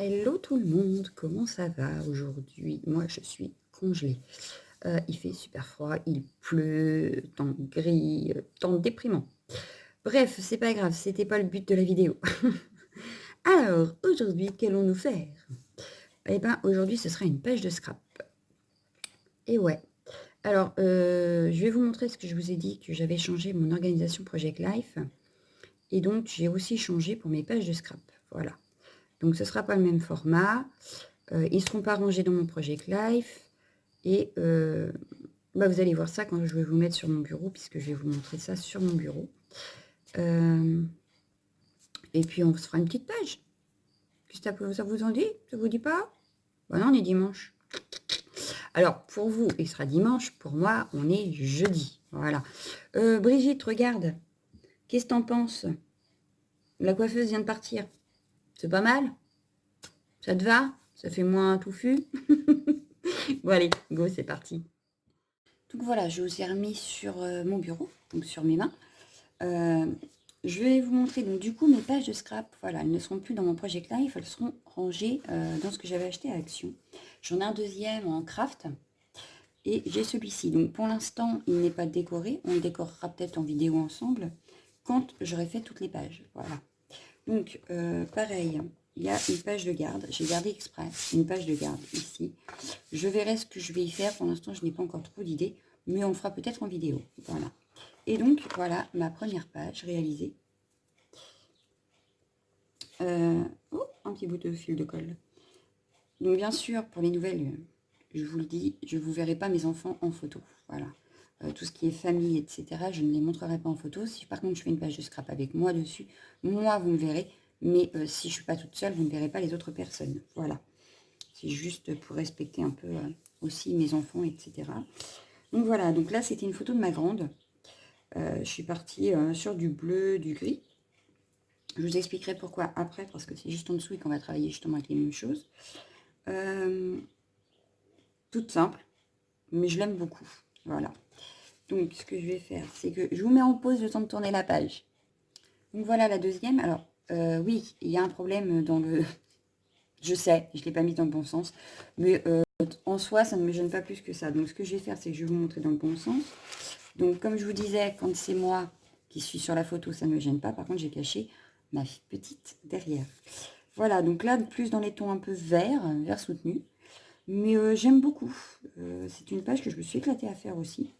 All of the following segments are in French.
Hello tout le monde, comment ça va aujourd'hui? Moi je suis congelée. Il fait super froid, il pleut, temps gris, temps déprimant. Bref, c'est pas grave, c'était pas le but de la vidéo. Alors, aujourd'hui, qu'allons-nous faire? Eh ben, aujourd'hui, ce sera une page de scrap. Et ouais. Alors, je vais vous montrer ce que je vous ai dit, que j'avais changé mon organisation Project Life. Et donc, j'ai aussi changé pour mes pages de scrap. Voilà. Donc, ce sera pas le même format. Ils ne seront pas rangés dans mon Project Life. Et vous allez voir ça quand je vais vous mettre sur mon bureau, puisque je vais vous montrer ça sur mon bureau. Et puis, on se fera une petite page. Qu'est-ce que ça vous en dit? Ça vous dit pas? Ben non, on est dimanche. Alors, pour vous, il sera dimanche. Pour moi, on est jeudi. Voilà. Brigitte, regarde. Qu'est-ce que t'en penses? La coiffeuse vient de partir. C'est pas mal? Ça te va? Ça fait moins touffu? Bon, allez, go, c'est parti. Donc voilà, je vous ai remis sur mon bureau, donc sur mes mains. Je vais vous montrer donc du coup mes pages de scrap. Voilà, elles ne seront plus dans mon Project Life, elles seront rangées dans ce que j'avais acheté à Action. J'en ai un deuxième en craft et j'ai celui-ci. Donc pour l'instant, il n'est pas décoré. On le décorera peut-être en vidéo ensemble quand j'aurai fait toutes les pages. Voilà. Donc pareil, il y a une page de garde. J'ai gardé exprès une page de garde ici. Je verrai ce que je vais y faire. Pour l'instant, je n'ai pas encore trop d'idées, mais on le fera peut-être en vidéo. Voilà. Et donc, voilà ma première page réalisée. Oh, un petit bout de fil de colle. Donc, bien sûr, pour les nouvelles, je vous le dis, je ne vous verrai pas mes enfants en photo. Voilà. Tout ce qui est famille, etc., je ne les montrerai pas en photo. Si par contre, je fais une page de scrap avec moi dessus, moi, vous me verrez. Mais si je ne suis pas toute seule, vous ne verrez pas les autres personnes. Voilà. C'est juste pour respecter un peu aussi mes enfants, etc. Donc, voilà. Donc là, c'était une photo de ma grande. Je suis partie sur du bleu, du gris. Je vous expliquerai pourquoi après, parce que c'est juste en dessous et qu'on va travailler justement avec les mêmes choses. Toute simple, mais je l'aime beaucoup. Voilà. Donc, ce que je vais faire, c'est que je vous mets en pause le temps de tourner la page. Donc, voilà la deuxième. Alors, oui, il y a un problème dans le... Je sais, je ne l'ai pas mis dans le bon sens. Mais en soi, ça ne me gêne pas plus que ça. Donc, ce que je vais faire, c'est que je vais vous montrer dans le bon sens. Donc, comme je vous disais, quand c'est moi qui suis sur la photo, ça ne me gêne pas. Par contre, j'ai caché ma petite derrière. Voilà, donc là, plus dans les tons un peu verts, vert soutenu. Mais j'aime beaucoup. C'est une page que je me suis éclatée à faire aussi.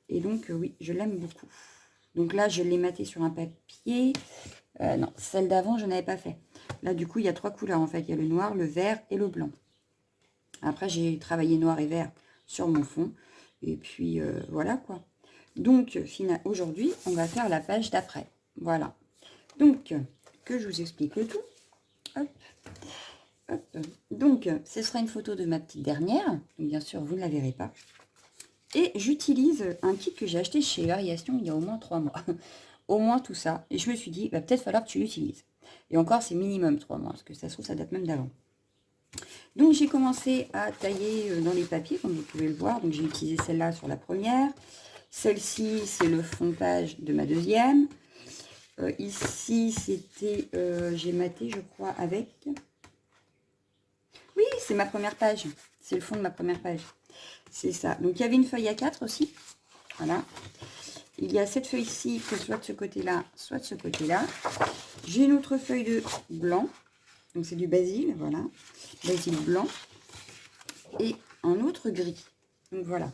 Et donc, oui, je l'aime beaucoup. Donc là, je l'ai matée sur un papier. Non, celle d'avant, je n'avais pas fait. Là, du coup, il y a 3 couleurs, en fait. Il y a le noir, le vert et le blanc. Après, j'ai travaillé noir et vert sur mon fond. Et puis, voilà, quoi. Donc, aujourd'hui, on va faire la page d'après. Voilà. Donc, que je vous explique le tout. Hop. Hop. Donc, ce sera une photo de ma petite dernière. Donc, bien sûr, vous ne la verrez pas. Et j'utilise un kit que j'ai acheté chez Variation il y a au moins 3 mois. Au moins tout ça. Et je me suis dit, il va peut-être falloir que tu l'utilises. Et encore, c'est minimum 3 mois. Parce que ça se trouve, ça date même d'avant. Donc, j'ai commencé à tailler dans les papiers, comme vous pouvez le voir. Donc, j'ai utilisé celle-là sur la première. Celle-ci, c'est le fond de page de ma deuxième. Ici, c'était... j'ai maté, je crois, avec... Oui, c'est ma première page. C'est le fond de ma première page. C'est ça. Donc, il y avait une feuille A4 aussi. Voilà. Il y a cette feuille-ci, que soit de ce côté-là, soit de ce côté-là. J'ai une autre feuille de blanc. Donc, c'est du basil, voilà. Basil blanc. Et un autre gris. Donc, voilà.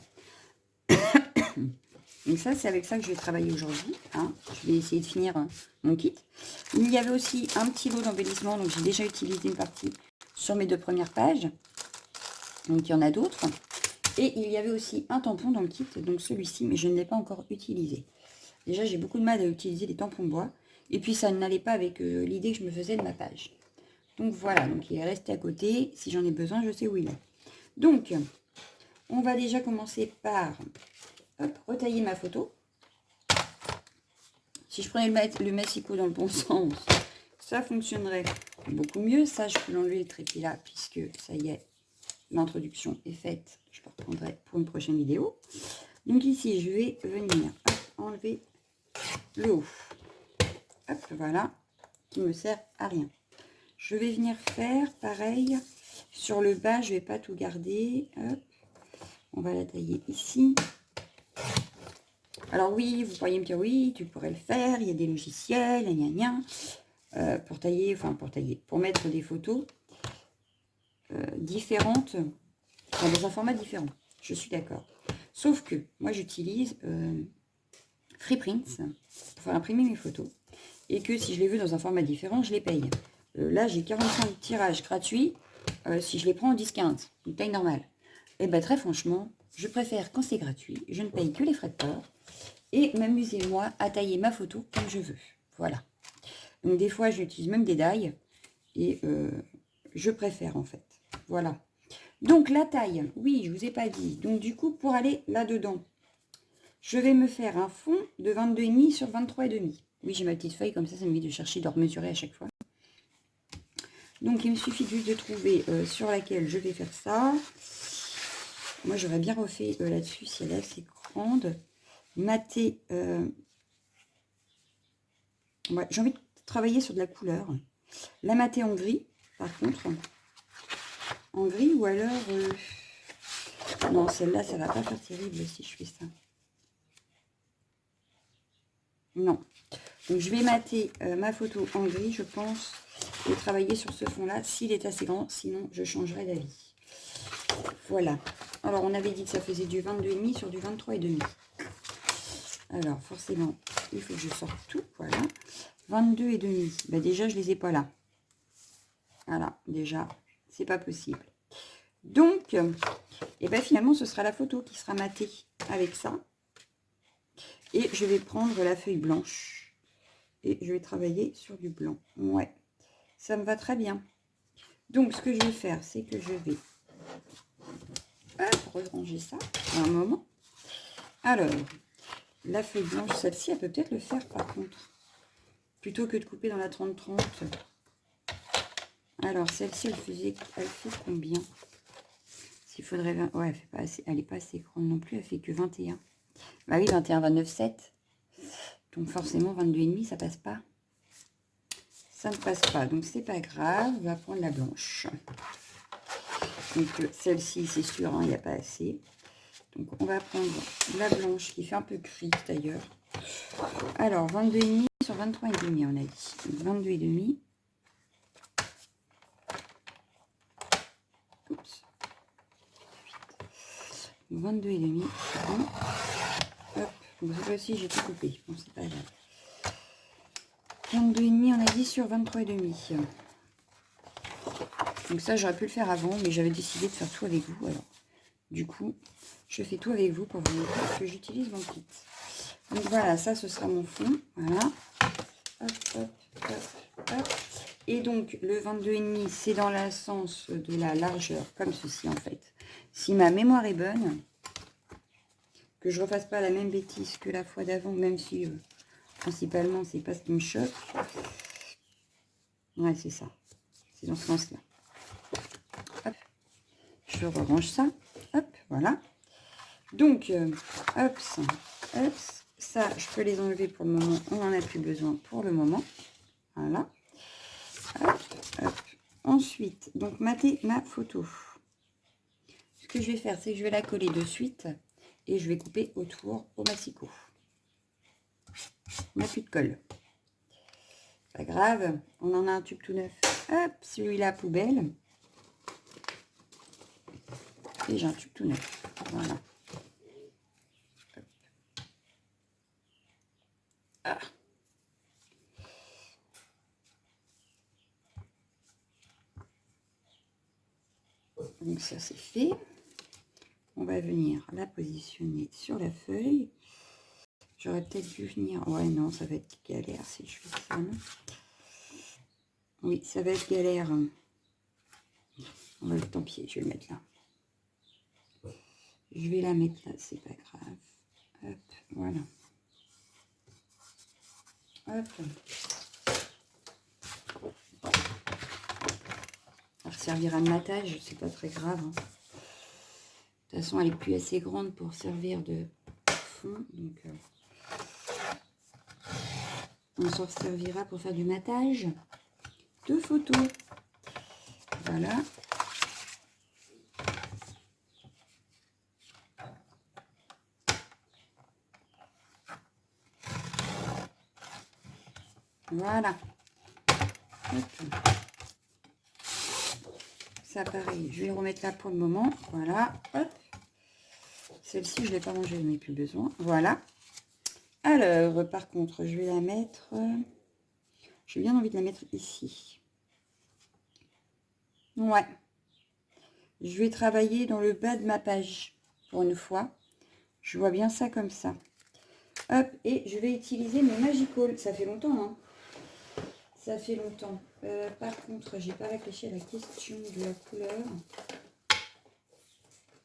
Donc, ça, c'est avec ça que je vais travailler aujourd'hui. Hein. Je vais essayer de finir mon kit. Il y avait aussi un petit lot d'embellissement. Donc, j'ai déjà utilisé une partie sur mes 2 premières pages. Donc, il y en a d'autres. Et il y avait aussi un tampon dans le kit, donc celui-ci, mais je ne l'ai pas encore utilisé. Déjà, j'ai beaucoup de mal à utiliser les tampons bois. Et puis, ça n'allait pas avec l'idée que je me faisais de ma page. Donc, voilà. Donc, il est resté à côté. Si j'en ai besoin, je sais où il est. Donc, on va déjà commencer par retailler ma photo. Si je prenais le massicot dans le bon sens, ça fonctionnerait beaucoup mieux. Ça, je peux l'enlever le trépied là, puisque ça y est, l'introduction est faite. Je le reprendrai pour une prochaine vidéo. Donc ici, je vais venir enlever le haut. Hop, voilà, qui me sert à rien. je vais venir faire pareil. Sur le bas, je ne vais pas tout garder. Hop. On va la tailler ici. Alors oui, vous pourriez me dire, oui, tu pourrais le faire. Il y a des logiciels, gna gna gna, pour tailler, pour mettre des photos différentes, dans un format différent. Je suis d'accord. Sauf que moi, j'utilise Freeprints pour faire imprimer mes photos. Et que si je les veux dans un format différent, je les paye. Là, j'ai 45 tirages gratuits si je les prends en 10-15, une taille normale. Et bien, très franchement, je préfère quand c'est gratuit. Je ne paye que les frais de port. Et m'amuser, moi, à tailler ma photo comme je veux. Voilà. Donc, des fois, j'utilise même des die. Et je préfère, en fait. Voilà. Donc, la taille, oui, je ne vous ai pas dit. Donc, du coup, pour aller là-dedans, je vais me faire un fond de 22,5 sur 23,5. Oui, j'ai ma petite feuille, comme ça m'évite de chercher, de remesurer à chaque fois. Donc, il me suffit juste de trouver sur laquelle je vais faire ça. Moi, j'aurais bien refait là-dessus, si elle est assez grande. Mater. Ouais, j'ai envie de travailler sur de la couleur. La mater en gris, par contre. En gris, ou alors... non, celle-là, ça va pas faire terrible si je fais ça. Non. Donc, je vais mater ma photo en gris, je pense, et travailler sur ce fond-là, s'il est assez grand. Sinon, je changerai d'avis. Voilà. Alors, on avait dit que ça faisait du 22,5 sur du 23,5. Alors, forcément, il faut que je sorte tout. Voilà. 22,5. Ben, déjà, je les ai pas là. Voilà. Déjà, c'est pas possible. Donc, et ben, finalement, ce sera la photo qui sera matée avec ça. Et je vais prendre la feuille blanche. Et je vais travailler sur du blanc. Ouais. Ça me va très bien. Donc, ce que je vais faire, c'est que je vais ranger ça un moment. Alors, la feuille blanche, celle-ci, elle peut peut-être le faire par contre. Plutôt que de couper dans la 30-30. Alors, celle-ci, elle fait combien? S'il faudrait... 20, ouais, elle n'est pas assez grande non plus, elle fait que 21. Bah oui, 21, 29, 7. Donc forcément, 22,5, ça passe pas. Ça ne passe pas, donc c'est pas grave. On va prendre la blanche. Donc celle-ci, c'est sûr, il n'y a pas assez. Donc on va prendre la blanche qui fait un peu gris d'ailleurs. Alors 22,5 sur 23,5 on a dit. 22,5. Oups. 22,5. Bon. Hop. Donc cette fois-ci j'ai tout coupé. Bon c'est pas grave. 22,5 on a dit sur 23,5. Donc ça j'aurais pu le faire avant, mais j'avais décidé de faire tout avec vous. Alors du coup je fais tout avec vous pour vous montrer que j'utilise mon kit. Donc voilà, ça ce sera mon fond. Voilà. Hop, hop, hop, hop. Et donc le 22,5 c'est dans le sens de la largeur, comme ceci en fait. Si ma mémoire est bonne, que je refasse pas la même bêtise que la fois d'avant, même si principalement c'est pas ce qui me choque. Ouais, c'est ça. C'est dans ce sens-là. Hop. Je range ça. Hop, voilà. Donc, hop, hop, ça, je peux les enlever pour le moment. On n'en a plus besoin pour le moment. Voilà. Hop, hop. Ensuite, donc, mater ma photo. Ce que je vais faire, c'est que je vais la coller de suite et je vais couper autour au massicot. On n'a plus de colle. Pas grave, on en a un tube tout neuf. Hop, celui-là, poubelle. Et j'ai un tube tout neuf. Voilà. Ah. Donc ça c'est fait. On va venir la positionner sur la feuille. J'aurais peut-être dû venir... Ouais, non, ça va être galère si je fais ça. Non, oui, ça va être galère. On va le tant pis, je vais le mettre là. Je vais la mettre là, c'est pas grave. Hop, voilà. Hop. Elle servira de matage, c'est pas très grave. Hein. De toute façon, elle est plus assez grande pour servir de fond. Donc, on s'en servira pour faire du matage de photos. Voilà. Voilà. Hop. Ça, pareil, je vais le remettre là pour le moment. Voilà. Hop. Celle-ci, je ne l'ai pas rangée, je n'en ai plus besoin. Voilà. Alors, par contre, je vais la mettre... J'ai bien envie de la mettre ici. Ouais. Je vais travailler dans le bas de ma page, pour une fois. Je vois bien ça comme ça. Hop, et je vais utiliser mes Magical. Ça fait longtemps, hein. Ça fait longtemps. Par contre, j'ai pas réfléchi à la question de la couleur.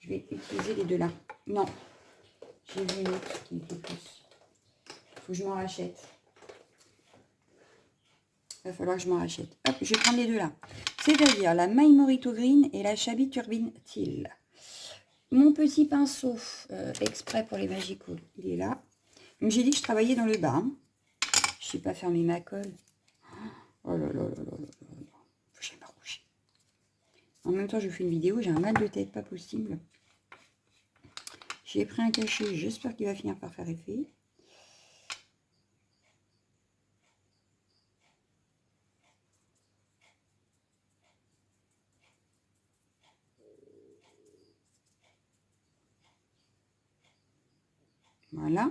Je vais utiliser les deux là. Non, j'ai vu une autre qui me plaît plus. Faut que je m'en rachète. Il va falloir que je m'en rachète. Hop, je vais prendre les deux là. C'est-à-dire la My Morito Green et la Shabby Turbine Teal. Mon petit pinceau exprès pour les Magical, il est là. Donc j'ai dit que je travaillais dans le bas. Hein. Je sais pas fermer ma colle. Oh là là là là là là. Faut que j'aille me rouger. En même temps, je fais une vidéo, j'ai un mal de tête, pas possible. J'ai pris un cachet, j'espère qu'il va finir par faire effet. Voilà.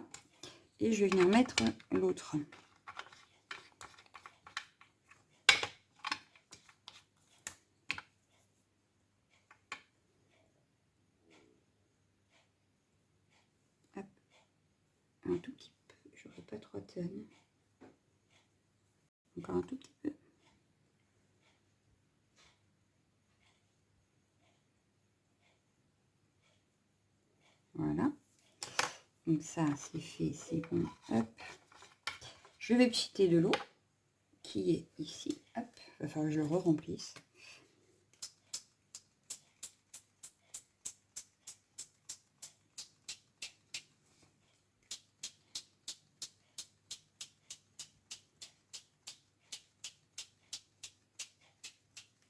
Et je vais venir mettre l'autre. Un tout petit peu, j'aurais pas 3 tonnes. Encore un tout petit peu. Voilà. Donc ça, c'est fait, c'est bon. Hop. Je vais pchiter de l'eau qui est ici. Hop. Il va falloir que je le remplisse.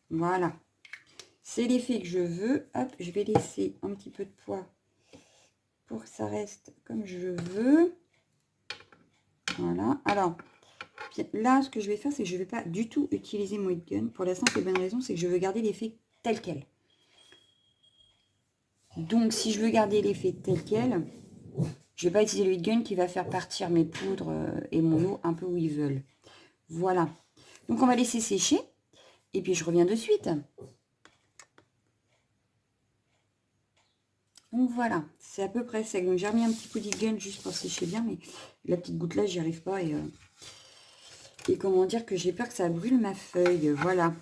Voilà. C'est l'effet que je veux. Hop, je vais laisser un petit peu de poids pour que ça reste comme je veux. Voilà. Alors, là, ce que je vais faire, c'est que je ne vais pas du tout utiliser mon heat gun. Pour la simple et bonne raison, c'est que je veux garder l'effet tel quel. Donc, si je veux garder l'effet tel quel, je ne vais pas utiliser le heat gun qui va faire partir mes poudres et mon eau un peu où ils veulent. Voilà. Donc, on va laisser sécher. Et puis, je reviens de suite. Donc, voilà. C'est à peu près sec. Donc, j'ai remis un petit coup d'heat gun juste pour sécher bien. Mais la petite goutte là, j'y arrive pas. Et comment dire que j'ai peur que ça brûle ma feuille. Voilà.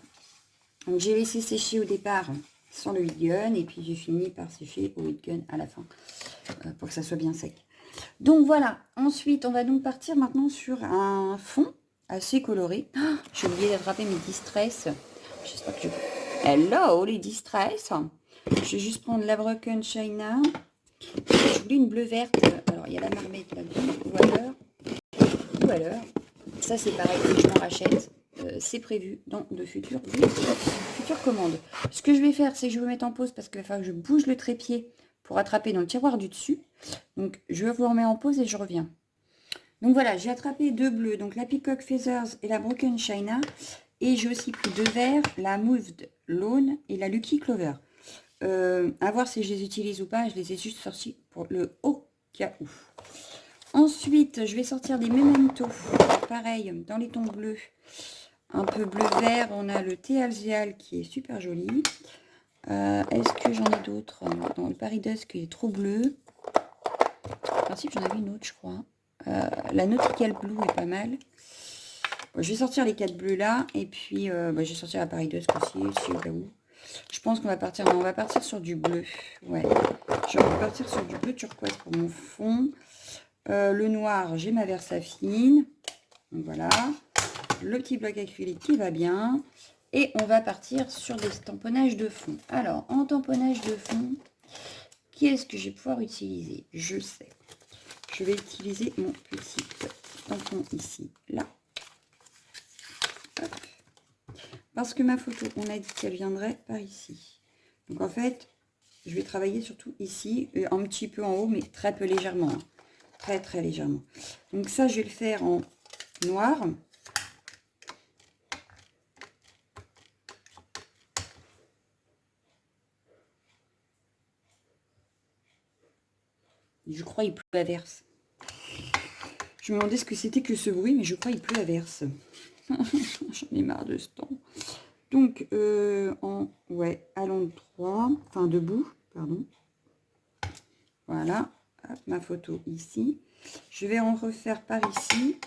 Donc, j'ai laissé sécher au départ sans le heat gun. Et puis, j'ai fini par sécher au heat gun à la fin. Pour que ça soit bien sec. Donc, voilà. Ensuite, on va donc partir maintenant sur un fond assez coloré. Oh, j'ai oublié d'attraper mes distress. J'espère que je... Hello, les distress. Je vais juste prendre la Broken China. Je voulais une bleu verte. Alors, il y a la marmite là-dedans. Ou alors, ça c'est pareil, je m'en rachète. C'est prévu dans de futures commandes. Ce que je vais faire, c'est que je vais mettre en pause parce qu'il va falloir que je bouge le trépied pour attraper dans le tiroir du dessus. Donc, je vous remets en pause et je reviens. Donc voilà, j'ai attrapé deux bleus, donc la Peacock Feathers et la Broken China. Et j'ai aussi pris deux verts, la Moved Lawn et la Lucky Clover. À voir si je les utilise ou pas, je les ai juste sortis pour le haut cas où. Ensuite, je vais sortir des Memento. Pareil, dans les tons bleus, un peu bleu-vert, on a le thé alvéal qui est super joli. Est-ce que j'en ai d'autres? Non, le Paris Dusk est trop bleu. En principe, j'en avais une autre, je crois. La Nautical Blue est pas mal. Bon, je vais sortir les 4 bleus là. Et puis, je vais sortir la Paris Dusk aussi, au cas où. Je pense qu'on va partir... Non, on va partir sur du bleu. Ouais. Je vais partir sur du bleu turquoise pour mon fond. Le noir, j'ai ma Versafine. Donc voilà. Le petit bloc acrylique qui va bien. Et on va partir sur des tamponnages de fond. Alors, en tamponnage de fond, qui est-ce que je vais pouvoir utiliser? Je sais. Je vais utiliser mon petit tampon ici, là. Hop. Parce que ma photo, on a dit qu'elle viendrait par ici. Donc en fait, je vais travailler surtout ici, un petit peu en haut, mais très peu légèrement. Hein. Très très légèrement. Donc ça, je vais le faire en noir. Je crois qu'il pleut à verse. Je me demandais ce que c'était que ce bruit, mais je crois qu'il pleut à verse. J'en ai marre de ce temps. Donc, allons de 3, enfin debout, pardon. Voilà, hop, ma photo ici. Je vais en refaire par ici.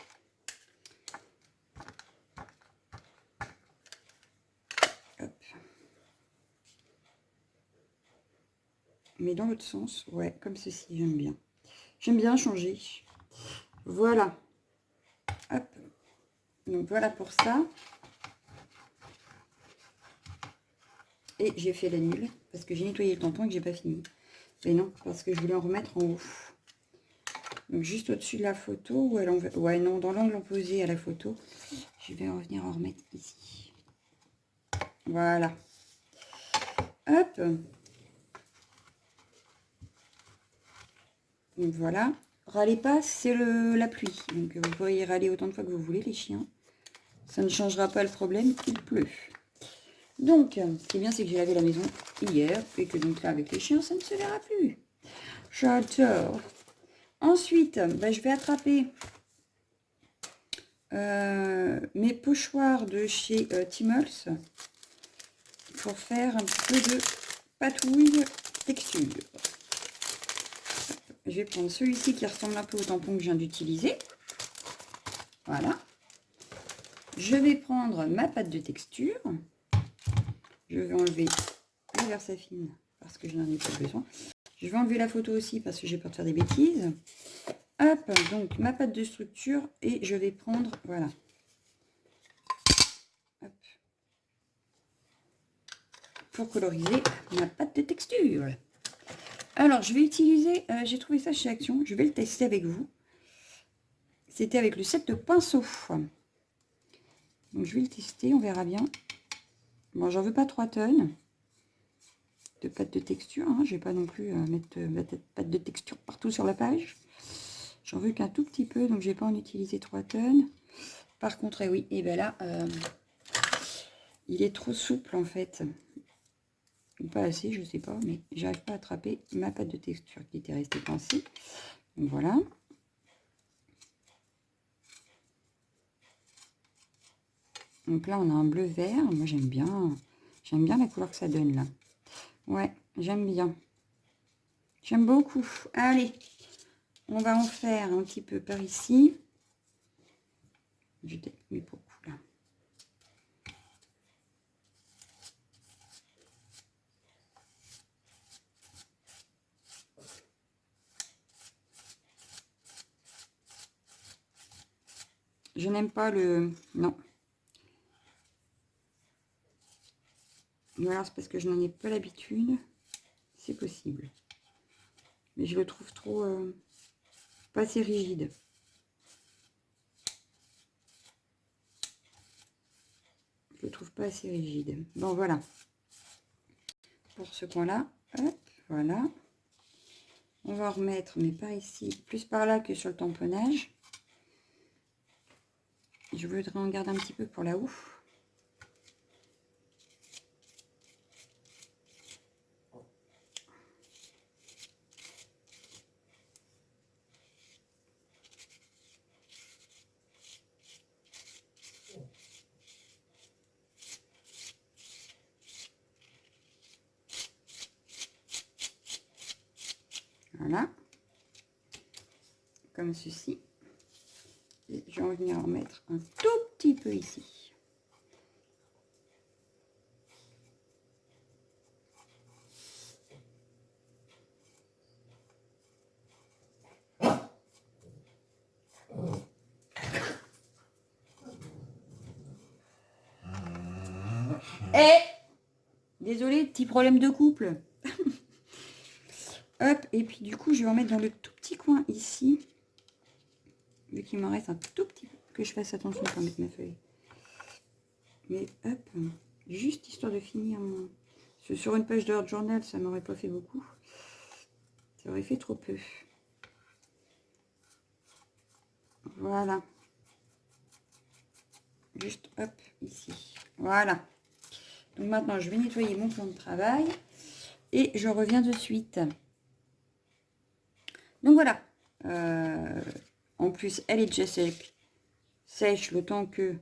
Hop. Mais dans l'autre sens, ouais, comme ceci, j'aime bien. J'aime bien changer. Voilà. Hop. Donc voilà pour ça. Et j'ai fait la nulle, parce que j'ai nettoyé le tampon et que j'ai pas fini. Et non, parce que je voulais en remettre en haut. Donc juste au-dessus de la photo, ou à l'envers. Ouais, non, dans l'angle opposé à la photo. Je vais revenir en remettre ici. Voilà. Hop. Donc voilà. Râlez pas, c'est la pluie. Donc vous pourriez râler autant de fois que vous voulez, les chiens. Ça ne changera pas le problème, il pleut. Donc, ce qui est bien, c'est que j'ai lavé la maison hier. Et que donc là, avec les chiens, ça ne se verra plus. J'adore. Ensuite, je vais attraper mes pochoirs de chez Timmels pour faire un petit peu de patouille texture. Je vais prendre celui-ci qui ressemble un peu au tampon que je viens d'utiliser. Voilà. Je vais prendre ma pâte de texture. Je vais enlever la Versafine parce que je n'en ai pas besoin. Je vais enlever la photo aussi parce que j'ai peur de faire des bêtises. Hop, donc ma pâte de structure et je vais prendre, voilà. Hop. Pour coloriser ma pâte de texture. Alors, je vais utiliser, j'ai trouvé ça chez Action, je vais le tester avec vous. C'était avec le set de pinceaux. Donc, je vais le tester, on verra bien. Bon, j'en veux pas 3 tonnes de pâte de texture. Hein. Je vais pas non plus mettre ma pâte de texture partout sur la page. J'en veux qu'un tout petit peu, donc je vais pas en utiliser 3 tonnes. Par contre, oui, et bien là, il est trop souple en fait. Ou pas assez, je sais pas, mais j'arrive pas à attraper ma pâte de texture qui était restée coincée. Donc voilà. Donc là, on a un bleu vert. Moi, j'aime bien la couleur que ça donne là. Ouais, j'aime bien. J'aime beaucoup. Allez, on va en faire un petit peu par ici. Je mets beaucoup là. Je n'aime pas le... Non. Ou alors c'est parce que je n'en ai pas l'habitude. C'est possible. Mais je le trouve trop... pas assez rigide. Je le trouve pas assez rigide. Bon, voilà. Pour ce coin-là. Hop, voilà. On va remettre, mais pas ici. Plus par là que sur le tamponnage. Je voudrais en garder un petit peu pour là-haut. Voilà. Comme ceci. Et je vais venir en mettre un tout petit peu ici. Désolée, petit problème de couple. Hop, et puis du coup, je vais en mettre dans le tout petit coin ici. Vu qu'il m'en reste un tout petit peu, que je fasse attention pour mettre ma feuille. Mais hop, juste histoire de finir mon... Sur une page de journal, ça m'aurait pas fait beaucoup. Ça aurait fait trop peu. Voilà. Juste hop, ici. Voilà. Donc maintenant, je vais nettoyer mon plan de travail. Et je reviens de suite. Donc voilà. En plus, elle est déjà sèche le temps que...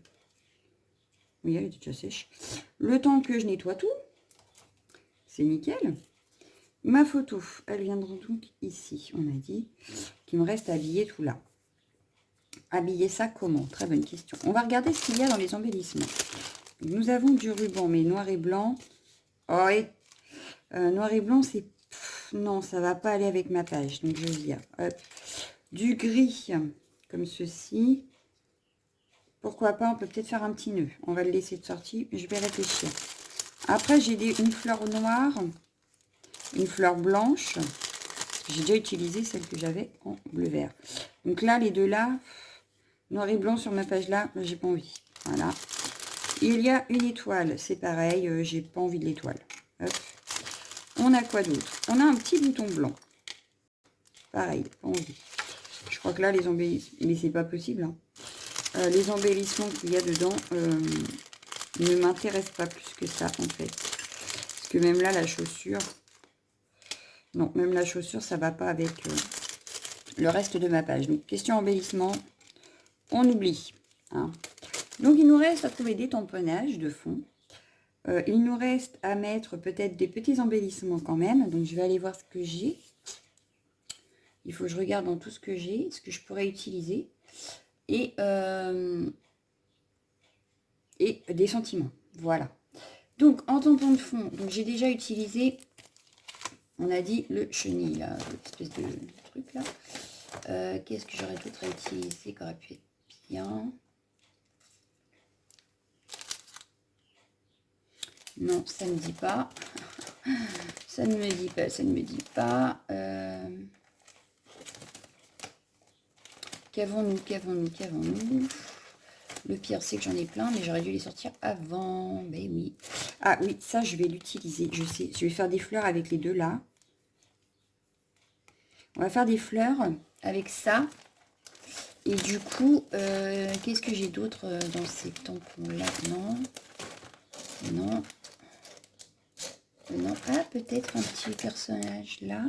Oui, elle est déjà sèche. Le temps que je nettoie tout. C'est nickel. Ma photo, elle viendra donc ici. On a dit qu'il me reste à habiller tout là. Habiller ça comment? Très bonne question. On va regarder ce qu'il y a dans les embellissements. Nous avons du ruban, mais noir et blanc. Oh, et noir et blanc, c'est... Non, ça va pas aller avec ma page. Donc, je vire. Hop. Du gris, comme ceci. Pourquoi pas? On peut peut-être faire un petit nœud. On va le laisser de sortie. Je vais réfléchir. Après, j'ai une fleur noire. Une fleur blanche. J'ai déjà utilisé celle que j'avais en bleu-vert. Donc là, les deux là, noir et blanc sur ma page là, j'ai pas envie. Voilà. Il y a une étoile, c'est pareil, j'ai pas envie de l'étoile. On a quoi d'autre? On a un petit bouton blanc. Pareil, pas envie. Je crois que là, les embellissements, mais c'est pas possible. Hein. Les embellissements qu'il y a dedans ne m'intéressent pas plus que ça, en fait. Parce que même là, la chaussure... Non, même la chaussure, ça va pas avec le reste de ma page. Donc, question embellissement, on oublie. Hein. Donc, il nous reste à trouver des tamponnages de fond. Il nous reste à mettre peut-être des petits embellissements quand même. Donc, je vais aller voir ce que j'ai. Il faut que je regarde dans tout ce que j'ai, ce que je pourrais utiliser. Et des sentiments. Voilà. Donc, en tampon de fond, j'ai déjà utilisé, on a dit, le chenille, là, l'espèce de truc là. Qu'est-ce que j'aurais d'autre à utiliser qui aurait pu être bien? Non, ça ne me dit pas. Ça ne me dit pas, ça ne me dit pas. Qu'avons-nous? Le pire, c'est que j'en ai plein, mais j'aurais dû les sortir avant. Mais oui. Ah oui, ça, je vais l'utiliser. Je sais, je vais faire des fleurs avec les deux là. On va faire des fleurs avec ça. Et du coup, qu'est-ce que j'ai d'autre dans ces tampons-là? Non. Non. Non. Ah, peut-être un petit personnage là.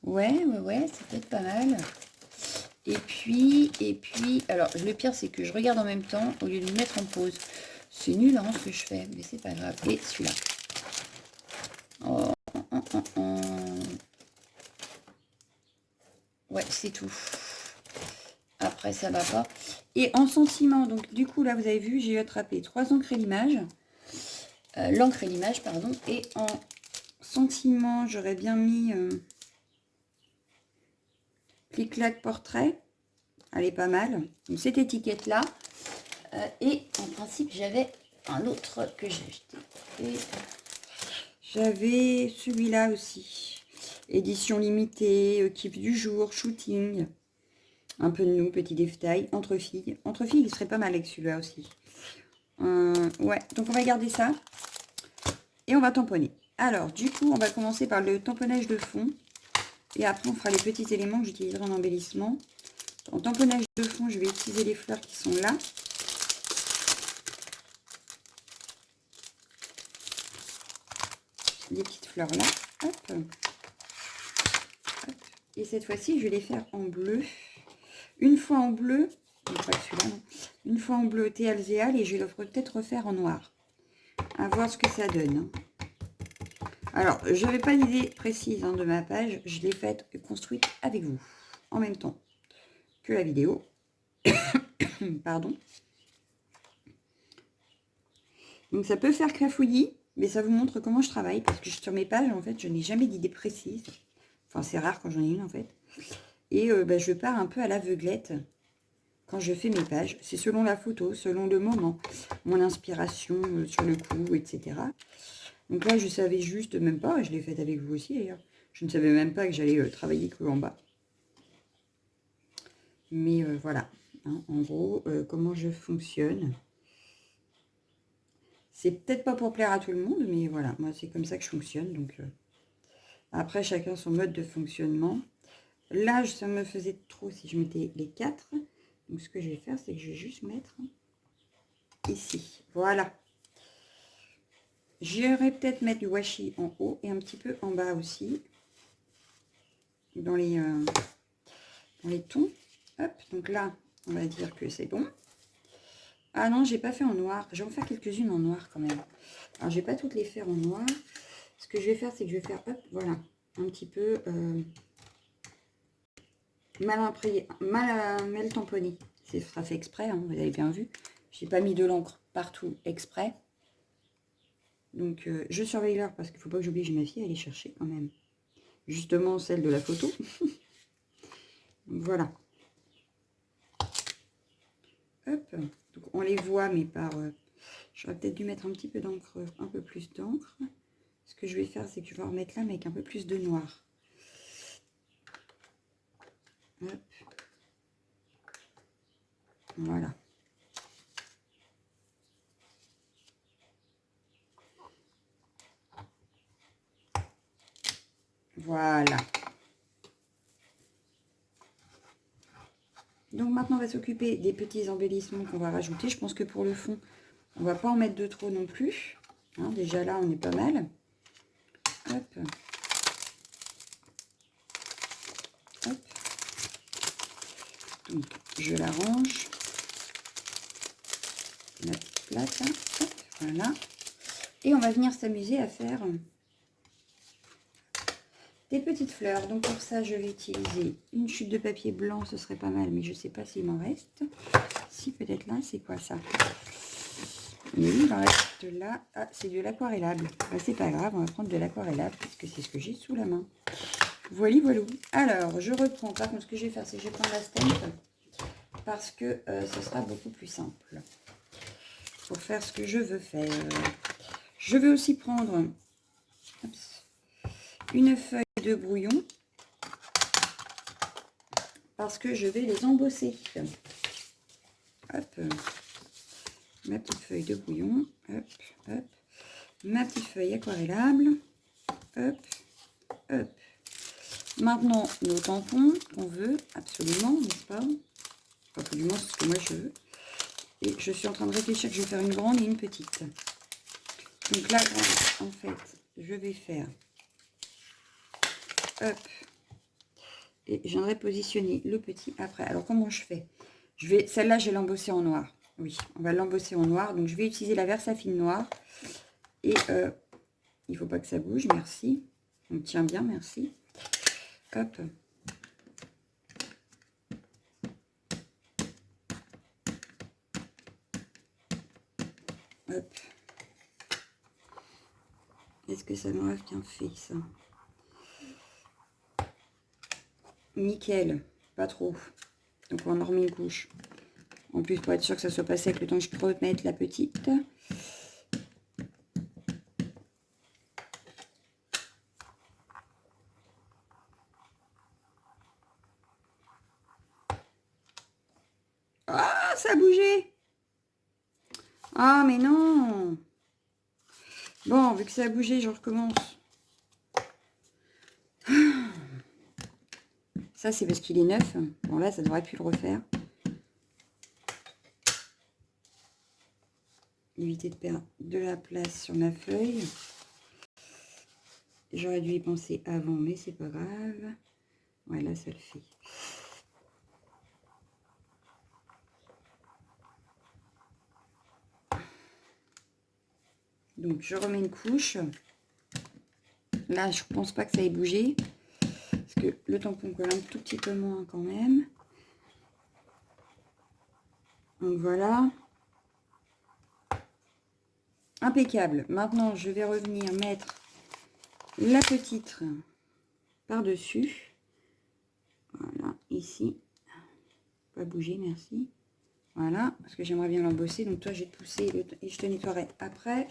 Ouais, ça peut être pas mal. Et puis, alors le pire c'est que je regarde en même temps au lieu de me mettre en pause. C'est nul hein, ce que je fais, mais c'est pas grave. Et celui-là. Oh. Ouais, c'est tout. Après, ça va pas. Et en sentiment, donc du coup, là, vous avez vu, j'ai attrapé 3 encres et l'image. L'encre et l'image, pardon. Et en sentiment, j'aurais bien mis clic-clac portrait. Elle est pas mal. Donc, cette étiquette-là. Et en principe, j'avais un autre que j'ai acheté. J'avais celui-là aussi. Édition limitée, kiff du jour, shooting. Un peu de nous, petit détail, entre filles. Entre filles, il serait pas mal avec celui-là aussi. Ouais, donc on va garder ça. Et on va tamponner. Alors, du coup, on va commencer par le tamponnage de fond. Et après, on fera les petits éléments que j'utiliserai en embellissement. En tamponnage de fond, je vais utiliser les fleurs qui sont là. Les petites fleurs là. Hop. Hop. Et cette fois-ci, je vais les faire en bleu. Une fois en bleu, pas celui-là, non. Une fois en bleu thé alvéal et je vais peut-être refaire en noir. À voir ce que ça donne. Alors, je n'avais pas d'idée précise de ma page. Je l'ai faite et construite avec vous en même temps que la vidéo. Pardon. Donc, ça peut faire crafouillis, mais ça vous montre comment je travaille. Parce que sur mes pages, en fait, je n'ai jamais d'idée précise. Enfin, c'est rare quand j'en ai une, en fait. Et je pars un peu à l'aveuglette quand je fais mes pages. C'est selon la photo, selon le moment, mon inspiration sur le coup, etc. Donc là, je savais juste même pas, je l'ai faite avec vous aussi d'ailleurs. Je ne savais même pas que j'allais travailler que en bas. Mais voilà, hein, en gros, comment je fonctionne. C'est peut-être pas pour plaire à tout le monde, mais voilà, moi c'est comme ça que je fonctionne. Donc après, chacun son mode de fonctionnement. Là, ça me faisait trop si je mettais les 4. Donc ce que je vais faire, c'est que je vais juste mettre ici. Voilà. J'irai peut-être mettre du washi en haut et un petit peu en bas aussi. Dans les tons. Hop, donc là, on va dire que c'est bon. Ah non, j'ai pas fait en noir. Je vais en faire quelques-unes en noir quand même. Alors, je vais pas toutes les faire en noir. Ce que je vais faire, c'est que je vais faire, hop, voilà, un petit peu mal tamponné. C'est ça fait exprès, hein, vous avez bien vu. J'ai pas mis de l'encre partout exprès. Donc, je surveille l'heure parce qu'il faut pas que j'oblige ma fille à aller chercher quand même. Justement, celle de la photo. Voilà. Hop. Donc, on les voit, mais par... j'aurais peut-être dû mettre un petit peu d'encre, un peu plus d'encre. Ce que je vais faire, c'est que je vais en remettre là, mais avec un peu plus de noir. Hop. Voilà. Voilà. Donc maintenant, on va s'occuper des petits embellissements qu'on va rajouter. Je pense que pour le fond, on va pas en mettre de trop non plus. Hein, déjà là, on est pas mal. Hop. Hop. Donc, je l'arrange. La petite place. Hein. Hop, voilà. Et on va venir s'amuser à faire des petites fleurs. Donc pour ça, je vais utiliser une chute de papier blanc. Ce serait pas mal, mais je sais pas s'il m'en reste. Si, peut-être là. C'est quoi ça? Mais oui, il en reste là. Ah, c'est de l'aquarellable. Bah, c'est pas grave, on va prendre de l'aquarellable puisque c'est ce que j'ai sous la main. Voilà, voilà. Alors, je reprends. Par contre, ce que je vais faire, c'est que je vais prendre la stamp parce que ce sera beaucoup plus simple pour faire ce que je veux faire. Je vais aussi prendre une feuille de brouillon parce que je vais les embosser. Hop, ma petite feuille de brouillon. Hop, hop. Ma petite feuille aquarellable. Hop, hop. Maintenant, nos tampons qu'on veut absolument, n'est-ce pas? Enfin, du moins, c'est ce que moi je veux. Et je suis en train de réfléchir que je vais faire une grande et une petite. Donc la grande, en fait, je vais faire... Hop. Et je viendrai positionner le petit après. Alors, comment je fais? Celle-là, je vais l'embosser en noir. Oui, on va l'embosser en noir. Donc, je vais utiliser la Versafine noire. Et il ne faut pas que ça bouge, merci. On tient bien, merci. Hop. Hop. Est-ce que ça m'aurait bien fait, ça? Nickel. Pas trop. Donc, on en remet une couche. En plus, pour être sûr que ça soit pas sec, le temps que je remette la petite. Ah, ça a bougé! Ah, mais non! Bon, vu que ça a bougé, je recommence. Ça, c'est parce qu'il est neuf. Bon, là, ça devrait plus le refaire. Éviter de perdre de la place sur ma feuille. J'aurais dû y penser avant, mais c'est pas grave. Ouais, là, ça le fait. Donc, je remets une couche. Là, je pense pas que ça ait bougé. Parce que le tampon colle un tout petit peu moins quand même. Donc, voilà. Impeccable. Maintenant, je vais revenir mettre la petite par-dessus. Voilà, ici. Pas bouger, merci. Voilà, parce que j'aimerais bien l'embosser. Donc, toi, je vais te pousser et je te nettoierai après.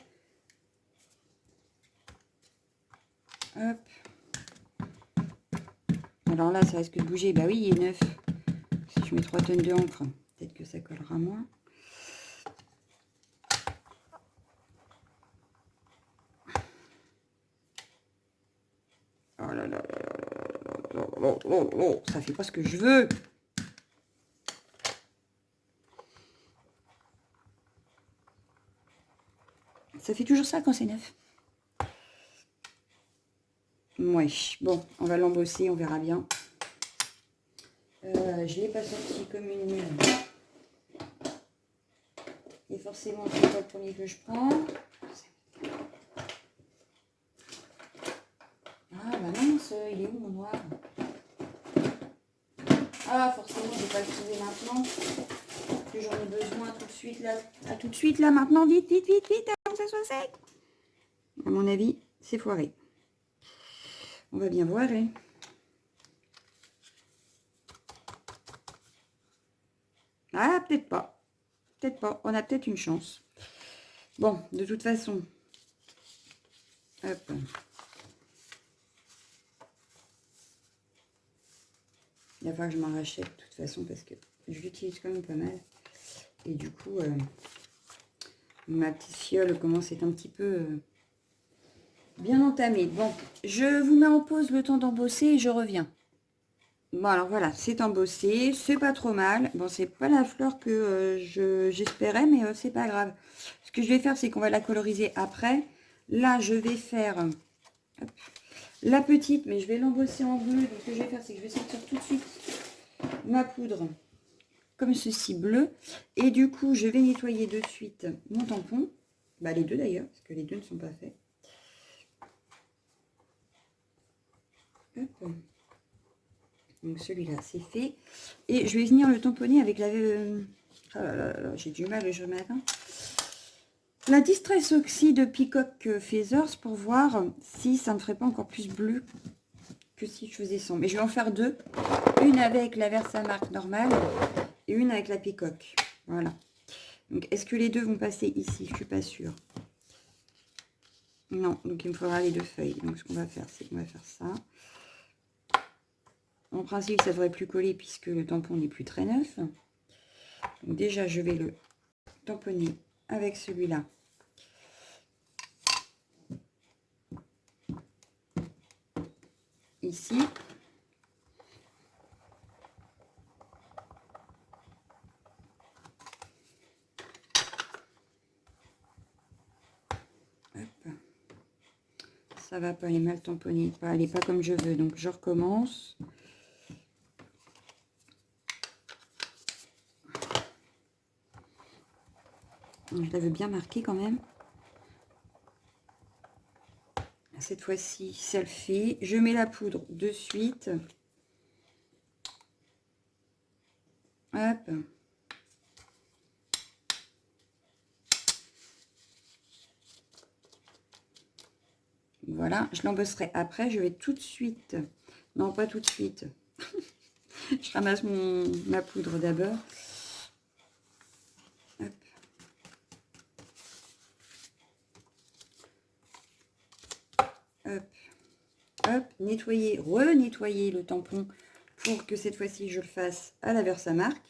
Hop. Alors là, ça risque de bouger. Bah oui, il est neuf. Si je mets 3 tonnes de encre, peut-être que ça collera moins. Ça fait pas ce que je veux. Ça fait toujours ça quand c'est neuf. Ouais, bon, on va l'embosser, on verra bien. Je ne l'ai pas sorti comme une nulle. Et forcément, c'est pas le premier que je prends. Ah bah mince, il est où mon noir? Ah forcément, je ne vais pas le trouver maintenant. Que j'en ai besoin tout de suite là. Ah, tout de suite là, maintenant, vite, vite, vite, vite, avant que ça soit sec. À mon avis, c'est foiré. On va bien voir, hein. Ah, peut-être pas. Peut-être pas. On a peut-être une chance. Bon, de toute façon. Hop. Il va falloir que je m'en rachète de toute façon parce que je l'utilise quand même pas mal. Et du coup, ma petite fiole commence à être un petit peu bien entamée. Bon, je vous mets en pause le temps d'embosser et je reviens. Bon, alors voilà, c'est embossé, c'est pas trop mal. Bon, c'est pas la fleur que j'espérais, mais c'est pas grave. Ce que je vais faire, c'est qu'on va la coloriser après. Là, je vais faire hop, la petite, mais je vais l'embosser en bleu. Donc, ce que je vais faire, c'est que je vais sortir tout de suite ma poudre comme ceci, bleu. Et du coup, je vais nettoyer de suite mon tampon. Bah, les deux d'ailleurs, parce que les deux ne sont pas faits. Hop. Donc celui-là, c'est fait. Et je vais venir le tamponner avec la... oh là là là, j'ai du mal le jour matin. La Distress Oxy de Peacock Feathers pour voir si ça ne ferait pas encore plus bleu que si je faisais sans. Mais je vais en faire deux. Une avec la Versamark normale et une avec la Peacock. Voilà. Donc est-ce que les deux vont passer ici? Je ne suis pas sûre. Non, donc il me faudra les deux feuilles. Donc ce qu'on va faire, c'est qu'on va faire ça. En principe, ça ne devrait plus coller puisque le tampon n'est plus très neuf. Donc déjà, je vais le tamponner avec celui-là. Ici. Hop. Ça va pas, elle est mal tamponnée. Elle n'est pas comme je veux. Donc je recommence. Je l'avais bien marqué quand même. Cette fois-ci, ça le fait. Je mets la poudre de suite. Hop. Voilà, je l'embosserai après. Je vais tout de suite... Non, pas tout de suite. Je ramasse ma poudre d'abord. Hop. Hop. Hop. Nettoyer, renettoyer le tampon pour que cette fois-ci, je le fasse à la Versamark.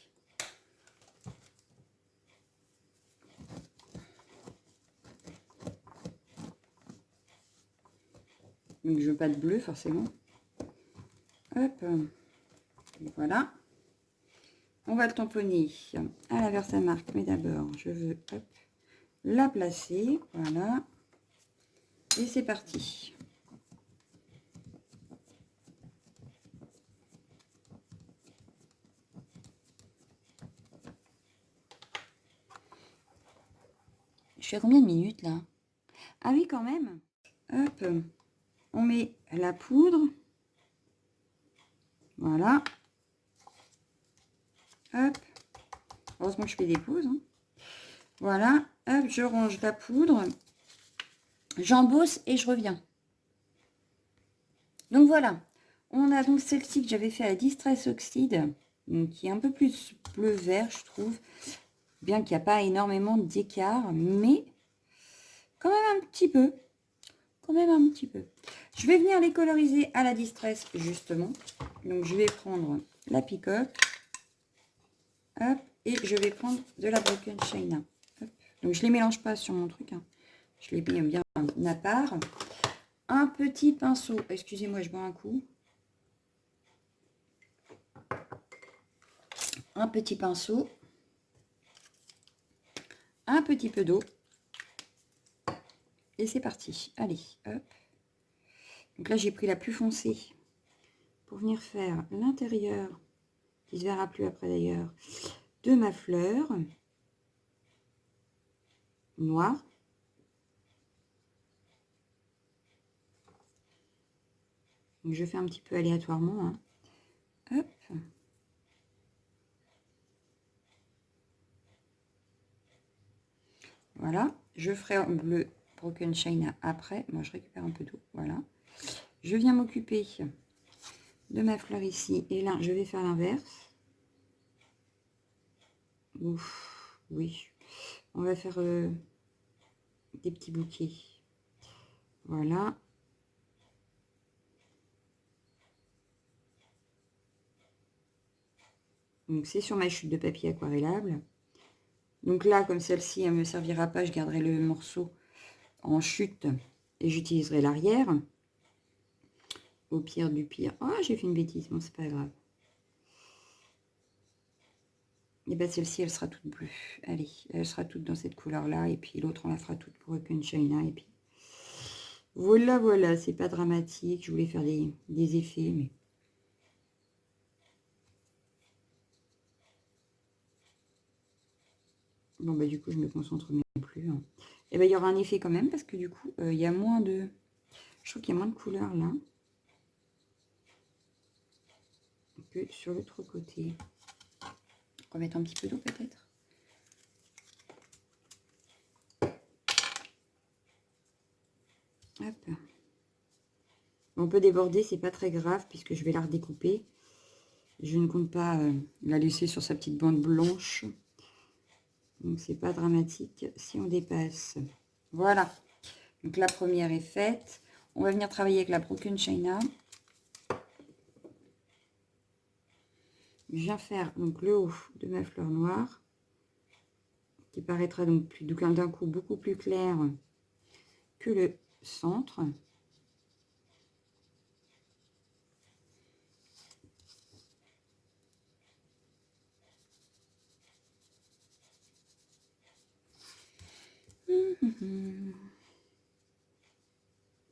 Donc, je veux pas de bleu, forcément. Hop. Voilà. On va le tamponner à la Versamark, mais d'abord, je veux hop, la placer. Voilà. Et c'est parti. Je fais combien de minutes, là? Ah oui, quand même. Hop. On met la poudre. Voilà. Hop. Heureusement que je fais des pauses. Hein. Voilà. Hop, je range la poudre. J'embosse et je reviens. Donc voilà. On a donc celle-ci que j'avais fait à la Distress Oxide. Donc, qui est un peu plus bleu-vert, je trouve. Bien qu'il n'y a pas énormément d'écart. Mais quand même un petit peu. Quand même un petit peu. Je vais venir les coloriser à la Distress, justement. Donc, je vais prendre la Peacock. Hop. Et je vais prendre de la Broken China. Hop. Donc, je ne les mélange pas sur mon truc. Hein. Je les mets bien à part. Un petit pinceau. Excusez-moi, je bois un coup. un petit pinceau, un petit peu d'eau. Et c'est parti. Allez, hop. Donc là, j'ai pris la plus foncée pour venir faire l'intérieur, qui se verra plus après d'ailleurs, de ma fleur noire. Donc je fais un petit peu aléatoirement. Hein. Hop. Voilà. Je ferai le Broken China après. Moi, je récupère un peu d'eau. Voilà. Je viens m'occuper de ma fleur ici. Et là, je vais faire l'inverse. Ouf, oui. On va faire des petits bouquets. Voilà. Donc, c'est sur ma chute de papier aquarellable. Donc là, comme celle-ci, elle ne me servira pas, je garderai le morceau en chute et j'utiliserai l'arrière. Au pire du pire. Oh, j'ai fait une bêtise, bon, c'est pas grave. Et bien, celle-ci, elle sera toute bleue. Allez, elle sera toute dans cette couleur-là. Et puis l'autre, on la fera toute pour Broken China. Et puis voilà, voilà, c'est pas dramatique. Je voulais faire des effets, mais... Bon, bah du coup, je me concentre même plus. Hein. Et ben, il y aura un effet quand même, parce que du coup, il y a moins de... Je trouve qu'il y a moins de couleurs, là. Que sur l'autre côté. Remettre un petit peu d'eau, peut-être. Hop. On peut déborder, c'est pas très grave, puisque je vais la redécouper. Je ne compte pas la laisser sur sa petite bande blanche. Donc, c'est pas dramatique si on dépasse. Voilà. Donc, la première est faite. On va venir travailler avec la Broken China. Je viens faire donc le haut de ma fleur noire. Qui paraîtra donc d'un coup beaucoup plus clair que le centre.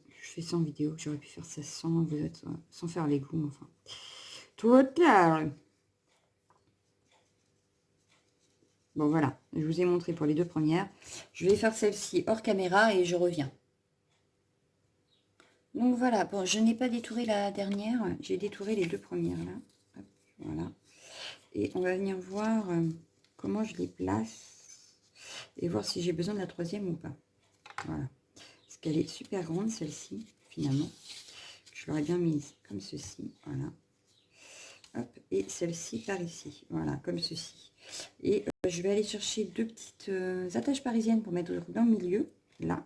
Je fais ça en vidéo, j'aurais pu faire ça sans faire les goûts, enfin. Total. Bon, voilà, je vous ai montré pour les deux premières. Je vais faire celle-ci hors caméra et je reviens. Donc voilà, bon, je n'ai pas détouré la dernière, j'ai détouré les deux premières là. Hop, voilà. Et on va venir voir comment je les place et voir si j'ai besoin de la troisième ou pas. Voilà. Parce qu'elle est super grande celle-ci, finalement. Je l'aurais bien mise comme ceci, voilà. Hop, et celle-ci par ici, voilà, comme ceci. Et je vais aller chercher deux petites attaches parisiennes pour mettre dans le milieu, là.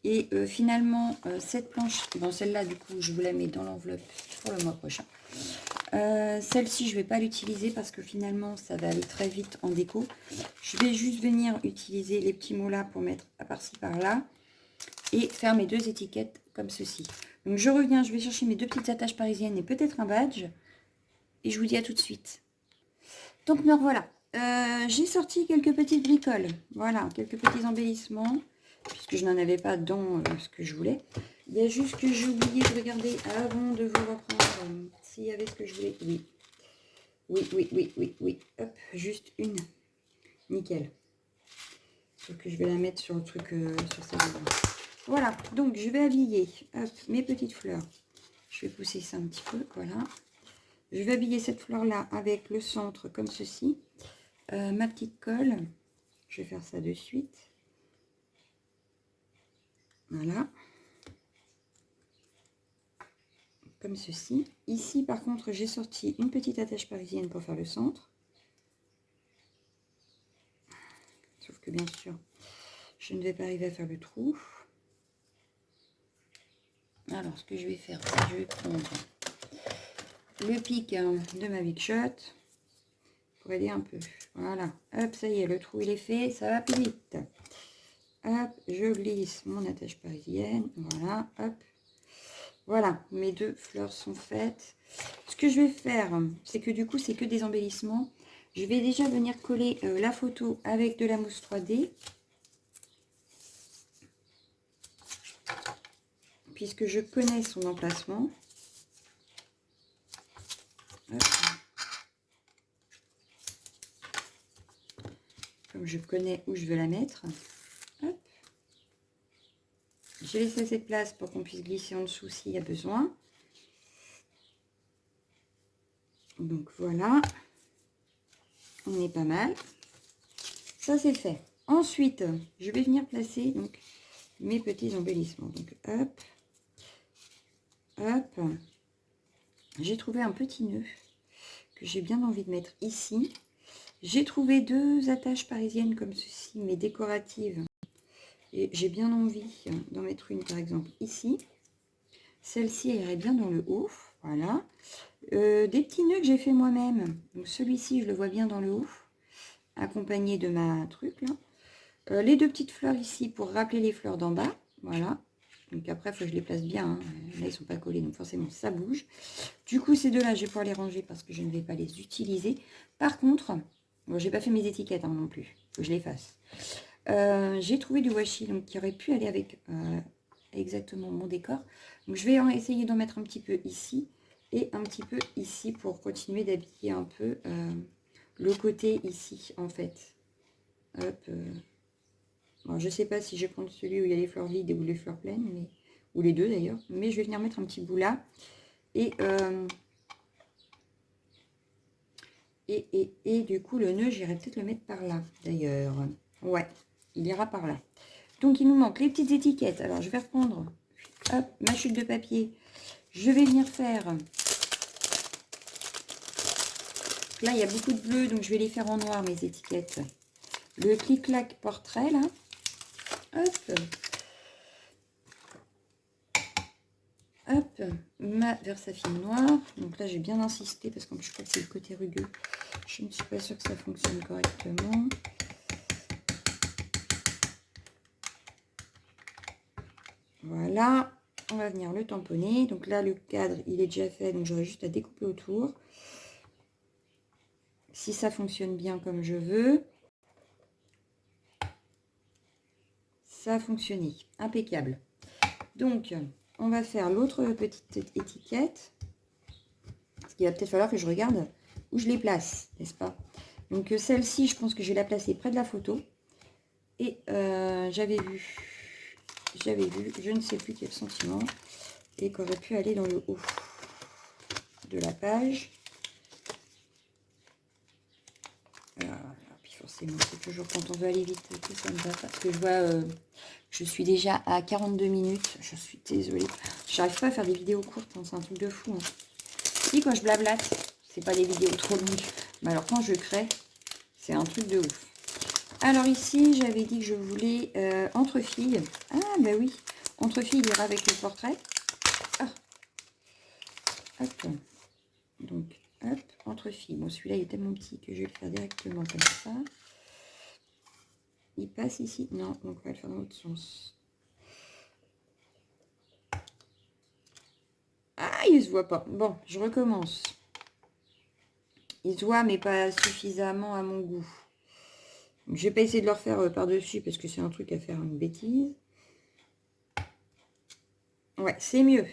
Et finalement, cette planche, bon celle-là du coup, je vous la mets dans l'enveloppe pour le mois prochain. Celle-ci, je ne vais pas l'utiliser parce que finalement, ça va aller très vite en déco. Je vais juste venir utiliser les petits mots là pour mettre à par-ci, par-là. Et faire mes deux étiquettes comme ceci. Donc je reviens, je vais chercher mes deux petites attaches parisiennes et peut-être un badge. Et je vous dis à tout de suite. Donc me revoilà. J'ai sorti quelques petites bricoles. Voilà, quelques petits embellissements. Puisque je n'en avais pas dans ce que je voulais. Il y a juste que j'ai oublié de regarder avant de vous reprendre s'il y avait ce que je voulais. Oui. Oui. Hop, juste une. Nickel. Sauf que je vais la mettre sur le truc, sur celle-là. Voilà, donc je vais habiller hop, mes petites fleurs. Je vais pousser ça un petit peu, voilà. Je vais habiller cette fleur-là avec le centre comme ceci. Ma petite colle, je vais faire ça de suite. Voilà. Comme ceci. Ici, par contre, j'ai sorti une petite attache parisienne pour faire le centre. Sauf que, bien sûr, je ne vais pas arriver à faire le trou. Alors, ce que je vais faire, c'est que je vais prendre le pic de ma Big Shot pour aider un peu. Voilà. Hop, ça y est, le trou, il est fait. Ça va plus vite. Hop, je glisse mon attache parisienne. Voilà, hop. Voilà, mes 2 fleurs sont faites. Ce que je vais faire, c'est que du coup, c'est que des embellissements. Je vais déjà venir coller la photo avec de la mousse 3D. Puisque je connais son emplacement. Hop. Comme je connais où je veux la mettre. Hop. J'ai laissé assez de place pour qu'on puisse glisser en dessous s'il y a besoin. Donc voilà. On est pas mal. Ça c'est fait. Ensuite, je vais venir placer donc mes petits embellissements. Donc hop. Hop. J'ai trouvé un petit nœud que j'ai bien envie de mettre ici. J'ai trouvé 2 attaches parisiennes comme ceci, mais décoratives. Et j'ai bien envie d'en mettre une, par exemple, ici. Celle-ci, elle irait bien dans le haut. Voilà. Des petits nœuds que j'ai fait moi-même. Donc celui-ci, je le vois bien dans le haut, accompagné de ma truc, là. Les 2 petites fleurs ici pour rappeler les fleurs d'en bas. Voilà. Donc après, il faut que je les place bien. Hein. Là, ils ne sont pas collés, donc forcément, ça bouge. Du coup, ces 2-là, je vais pouvoir les ranger parce que je ne vais pas les utiliser. Par contre, bon, j'ai pas fait mes étiquettes hein, non plus. Il faut que je les fasse. J'ai trouvé du washi donc, qui aurait pu aller avec exactement mon décor. Donc, je vais essayer d'en mettre un petit peu ici et un petit peu ici pour continuer d'habiller un peu le côté ici, en fait. Hop. Bon, je ne sais pas si je vais prendre celui où il y a les fleurs vides ou les fleurs pleines, mais, ou les deux d'ailleurs. Mais je vais venir mettre un petit bout là. Et du coup, le nœud, j'irai peut-être le mettre par là, d'ailleurs. Ouais, il ira par là. Donc, il nous manque les petites étiquettes. Alors, je vais reprendre hop, ma chute de papier. Je vais venir faire... Là, il y a beaucoup de bleu, donc je vais les faire en noir, mes étiquettes. Le clic-clac portrait, là. Hop. Hop. Ma Versafine noire. Donc là, j'ai bien insisté, parce qu'en plus, je crois que c'est le côté rugueux. Je ne suis pas sûre que ça fonctionne correctement. Voilà, on va venir le tamponner. Donc là, le cadre, il est déjà fait, donc j'aurai juste à découper autour. Si ça fonctionne bien comme je veux. Ça a fonctionné, impeccable. Donc, on va faire l'autre petite étiquette. Parce qu'il va peut-être falloir que je regarde où je les place, n'est-ce pas? Donc, celle-ci, je pense que je vais la placer près de la photo. Et j'avais vu, je ne sais plus quel sentiment, et qu'aurait pu aller dans le haut de la page. Puis forcément, c'est toujours quand on veut aller vite que ça ne va pas. Parce que je vois, je suis déjà à 42 minutes. Je suis désolée. J'arrive pas à faire des vidéos courtes, hein, c'est un truc de fou. Hein. Si, quand je blablate, c'est pas des vidéos trop longues. Mais alors, quand je crée, c'est un truc de ouf. Alors ici, j'avais dit que je voulais entre filles. Ah, bah oui. Entre filles, il ira avec le portrait. Ah. Hop. Donc, hop, entre filles. Bon, celui-là, il est tellement petit que je vais le faire directement comme ça. Il passe ici. Non, donc on va le faire dans l'autre sens. Ah, il se voit pas. Bon, je recommence. Il se voit, mais pas suffisamment à mon goût. Donc, je vais pas essayer de le refaire par-dessus parce que c'est un truc à faire une bêtise. Ouais, c'est mieux.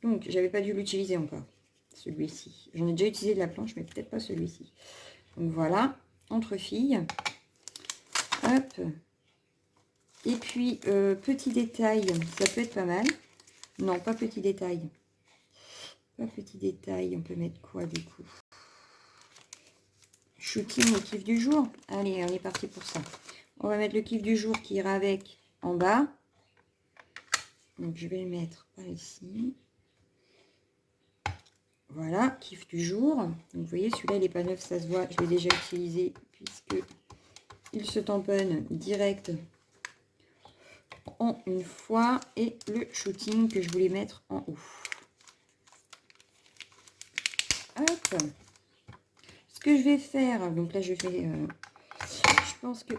Donc, j'avais pas dû l'utiliser encore. Celui-ci. J'en ai déjà utilisé de la planche, mais peut-être pas celui-ci. Donc voilà, entre filles. Hop. Et puis, petit détail, ça peut être pas mal. Non, pas petit détail. Pas petit détail, on peut mettre quoi du coup? Shooting au kiff du jour. Allez, on est parti pour ça. On va mettre le kiff du jour qui ira avec en bas. Donc, je vais le mettre par ici. Voilà, kiff du jour. Donc, vous voyez, celui-là, il n'est pas neuf, ça se voit. Je l'ai déjà utilisé puisque il se tamponne direct en une fois. Et le shooting que je voulais mettre en haut. Hop. Ce que je vais faire, donc là, je fais... je pense que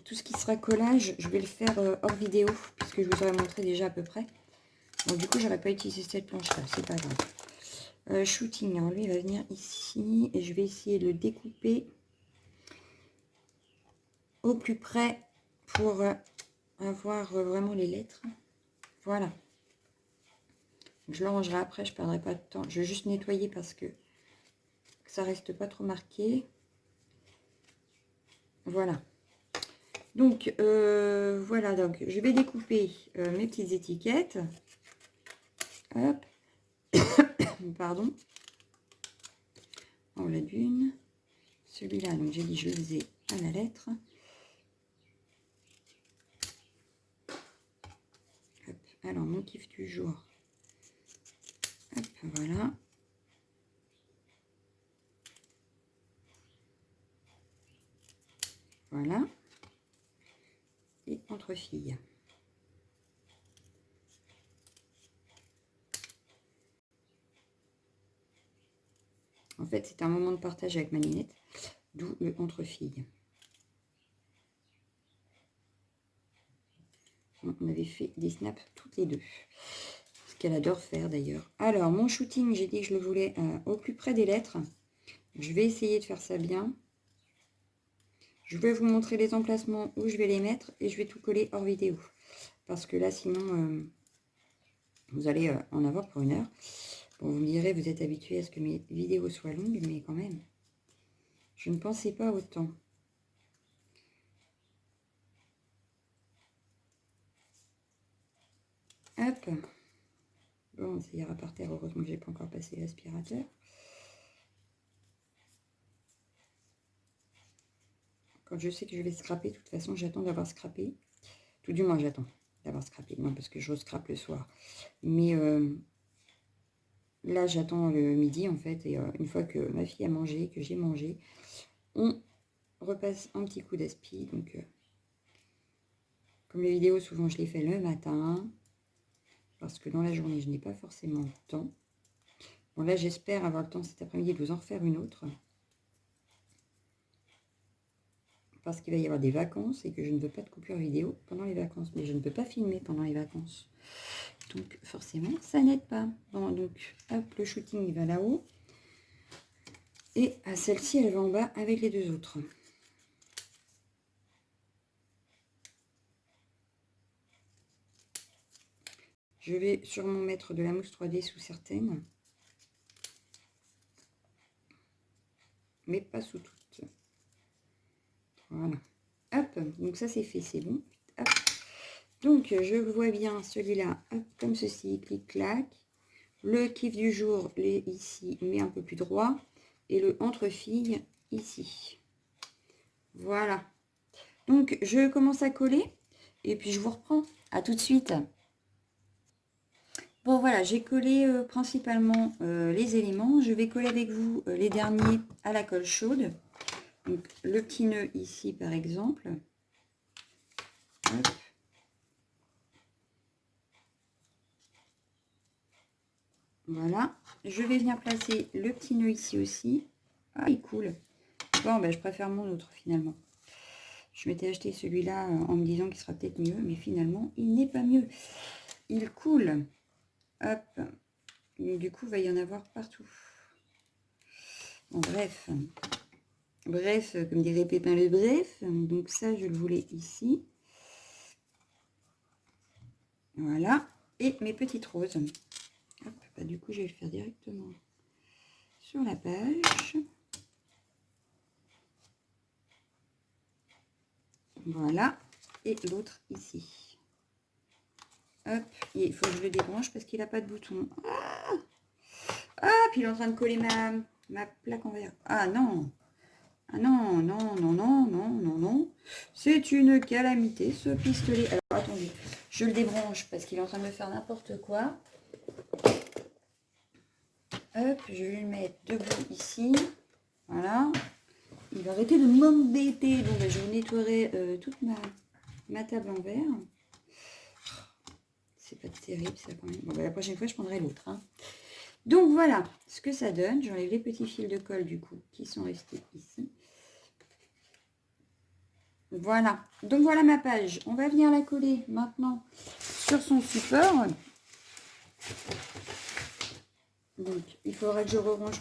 tout ce qui sera collage, je vais le faire hors vidéo puisque je vous aurais montré déjà à peu près. Bon, du coup, j'aurais pas utilisé cette planche-là, c'est pas grave. Shooting, alors lui, il va venir ici et je vais essayer de le découper au plus près pour avoir vraiment les lettres. Voilà. Je le rangerai après, je perdrai pas de temps. Je vais juste nettoyer parce que ça reste pas trop marqué. Voilà. Donc, voilà. Donc, je vais découper mes petites étiquettes. Hop. Pardon. On l'a d'une. Celui-là, donc j'ai dit je le faisais à la lettre. Hop. Alors, mon kiff du jour. Hop, voilà. Voilà. Et entre filles. En fait, c'est un moment de partage avec ma Ninette, d'où le entre filles. On avait fait des snaps toutes les deux. Ce qu'elle adore faire d'ailleurs. Alors, mon shooting, j'ai dit que je le voulais au plus près des lettres. Je vais essayer de faire ça bien. Je vais vous montrer les emplacements où je vais les mettre et je vais tout coller hors vidéo. Parce que là, sinon, vous allez en avoir pour 1 heure. Bon, vous me direz, vous êtes habitué à ce que mes vidéos soient longues, mais quand même, je ne pensais pas autant. Hop. Bon, ça ira par terre. Heureusement que j'ai pas encore passé l'aspirateur. Quand je sais que je vais scraper, de toute façon, j'attends d'avoir scrappé. Tout du moins, j'attends d'avoir scrappé. Non, parce que je scrape le soir. Mais là, j'attends le midi, en fait. Et une fois que ma fille a mangé, que j'ai mangé, on repasse un petit coup d'aspi. Donc, comme les vidéos, souvent, je les fais le matin. Parce que dans la journée, je n'ai pas forcément le temps. Bon, là, j'espère avoir le temps cet après-midi de vous en refaire une autre. Parce qu'il va y avoir des vacances et que je ne veux pas de coupure vidéo pendant les vacances. Mais je ne peux pas filmer pendant les vacances. Donc, forcément, ça n'aide pas. Bon, donc, hop, le shooting, il va là-haut. Et celle-ci, elle va en bas avec les 2 autres. Je vais sûrement mettre de la mousse 3D sous certaines. Mais pas sous toutes. Voilà. Hop, donc ça c'est fait, c'est bon. Hop. Donc je vois bien celui-là, comme ceci, clic-clac. Le kiff du jour, les ici, mais un peu plus droit. Et le entre-filles, ici. Voilà. Donc je commence à coller. Et puis je vous reprends. À tout de suite. Bon voilà, j'ai collé principalement les éléments. Je vais coller avec vous les derniers à la colle chaude. Donc le petit nœud ici par exemple. Hop. Voilà. Je vais venir placer le petit nœud ici aussi. Ah, il coule. Bon, ben, je préfère mon autre finalement. Je m'étais acheté celui-là en me disant qu'il sera peut-être mieux, mais finalement, il n'est pas mieux. Il coule. Hop. Donc, du coup, il va y en avoir partout. Bon, bref. Bref, comme dirait Pépin le Bref. Donc ça, je le voulais ici. Voilà. Et mes petites roses. Hop. Bah, du coup, je vais le faire directement sur la page. Voilà. Et l'autre ici. Hop. Et il faut que je le débranche parce qu'il n'a pas de bouton. Ah, ah, puis il est en train de coller ma plaque en verre. Ah non. Ah non, non, non, non, non, non, non. C'est une calamité, ce pistolet. Alors, attendez. Je le débranche parce qu'il est en train de me faire n'importe quoi. Hop, je vais le mettre debout ici. Voilà. Il va arrêter de m'embêter. Donc, je vous nettoierai toute ma table en verre. C'est pas terrible, ça, quand même. Bon, bah, la prochaine fois, je prendrai l'autre. Hein. Donc, voilà ce que ça donne. J'enlève les petits fils de colle, du coup, qui sont restés ici. Voilà. Donc, voilà ma page. On va venir la coller maintenant sur son support. Donc, il faudra que je rerange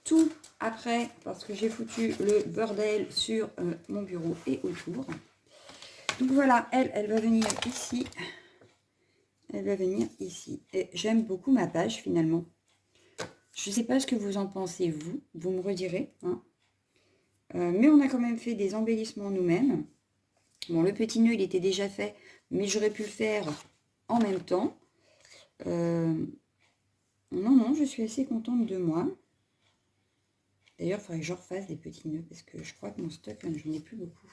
tout après parce que j'ai foutu le bordel sur mon bureau et autour. Donc voilà, elle va venir ici. Elle va venir ici. Et j'aime beaucoup ma page finalement. Je ne sais pas ce que vous en pensez, vous me redirez. Hein. Mais on a quand même fait des embellissements nous-mêmes. Bon, le petit nœud, il était déjà fait, mais j'aurais pu le faire en même temps. Non, je suis assez contente de moi. D'ailleurs, il faudrait que je refasse des petits nœuds, parce que je crois que mon stock, je n'en ai plus beaucoup.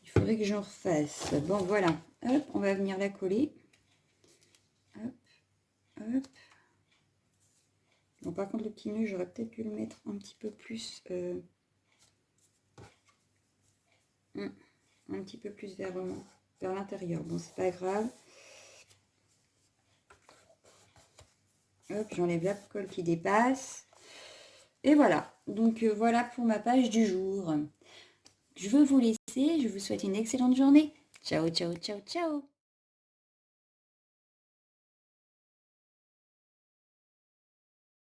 Il faudrait que j'en refasse. Bon, voilà. Hop, on va venir la coller. Hop, hop. Bon, par contre, le petit nœud, j'aurais peut-être pu le mettre un petit peu plus... un petit peu plus vers l'intérieur. Bon, c'est pas grave. Hop, j'enlève la colle qui dépasse. Et voilà. Donc, voilà pour ma page du jour. Je veux vous laisser. Je vous souhaite une excellente journée. Ciao, ciao, ciao, ciao.